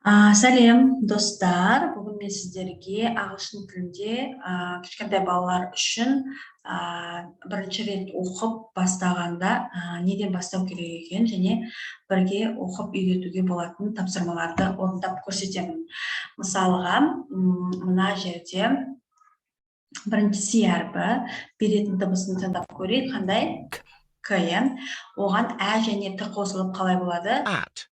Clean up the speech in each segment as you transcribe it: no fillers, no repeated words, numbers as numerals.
Сәлем, достар. Бүгін мен сіздерге ағылшын тілінде кішкентай балалар үшін бірінші рет оқып бастағанда неден бастау керек екен және бірге оқып үйретуге болатын тапсырмаларды орындап көрсетемін. Мысалға, мына жерде бірінші си әрпі беретін дыбысын тыңдап көрейік. Қандай? К, иә. Оған ә және т қосылып қалай болады? At.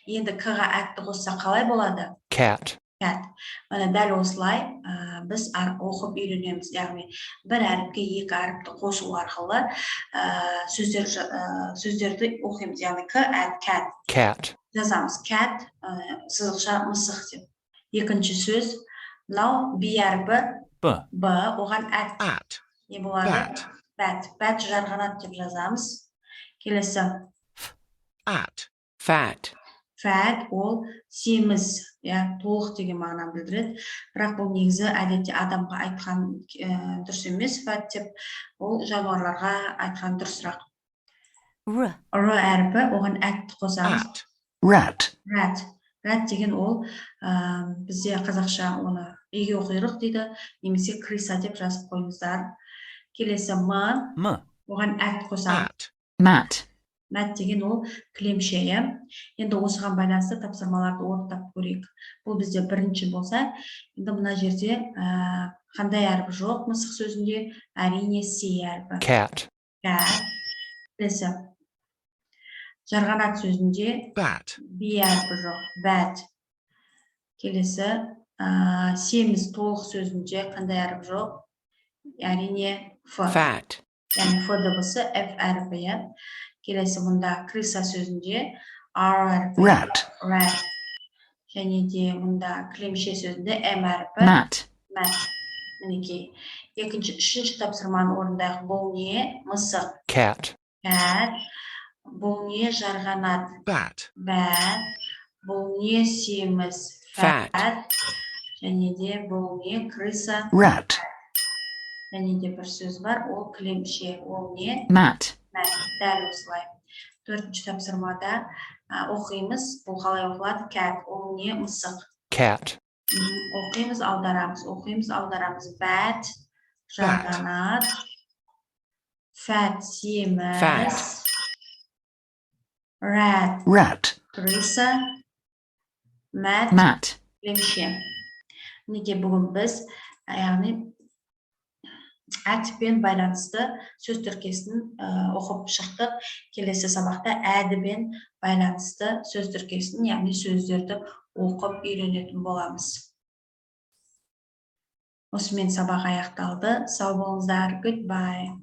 Енді к-ға әтті қосса қалай болады? Cat. Cat. Міне дәл осылай біз оқып үйренеміз. Яғни бір әріпке екі әріпті қосу арқылы сөздерді оқимыз. Яғни к, әт, cat. Cat. Жазамыз. Cat, сызықша мысық деп. Екінші сөз, мынау би әріпі B. Б, оған әт. At. Не болады? Bat. Бәт. Бәт жарғанат деп жазамыз. Келесі. At. Fat. Fat ол семіз, толық деген мағынаны білдіреді. Бірақ бұл негізі әдетте адамға айтқан дұрыс емес, fat деп, ол жануарларға айтқан дұрысырақ. Р әріпі, оған әтті қосамыз. At. Rat. Rat. Rat деген ол бізде қазақша оны егеу құйрық дейді, немесе крыса деп жазып қойыңыздар. Келесі M. оған әт қосамыз. At. Mat. Мәт деген ол кілемше. Енді осыған байланысты тапсырмаларды орындап көрейік. Бұл бізде бірінші болса, енді мына жерде қандай әріп жоқ мысық сөзінде? Әрине си әріпі. Cat. Cat. Келесі. Жарғанат сөзінде Bat. би әріпі жоқ. Bat. Келесі. Семіз толық сөзінде қандай әріп жоқ? Әрине ф. Fat. Яғни ф дыбысы ф әріпі. Келесі мұнда крыса сөзінде R әріпі. Rat. Rat. Және де мұнда кілемше сөзінде M әріпі. Mat. Mat. Мінекей. Үшінші тапсырманы орындайық. Бұл не? Мысық. Cat. Cat. Бұл не? Жарғанат. Bat. Bat. Бұл не? Семіз. Fat. Және де бұл не? Крыса. Rat. Және де бір сөз бар. Ол кілемше. Ол не? Mat. Дәл осылай. Төртінші тапсырмада оқимыз. Бұл қалай оқылады? Cat. Ол не? Мысық. Cat. Оқимыз, аударамыз. Оқимыз, аударамыз. Bat. Жарғанат. Fat. Семіз. Rat. Rat. Крыса. Mat. Mat. Кілемше. Неге бүгін біз яғни әтпен байланысты сөз тіркесін оқып шықтық. Келесі сабақта әдімен байланысты сөз тіркесін, яғни сөздерді оқып үйренетін боламыз. Осымен сабақ аяқталды. Сау болыңыздар. Goodbye.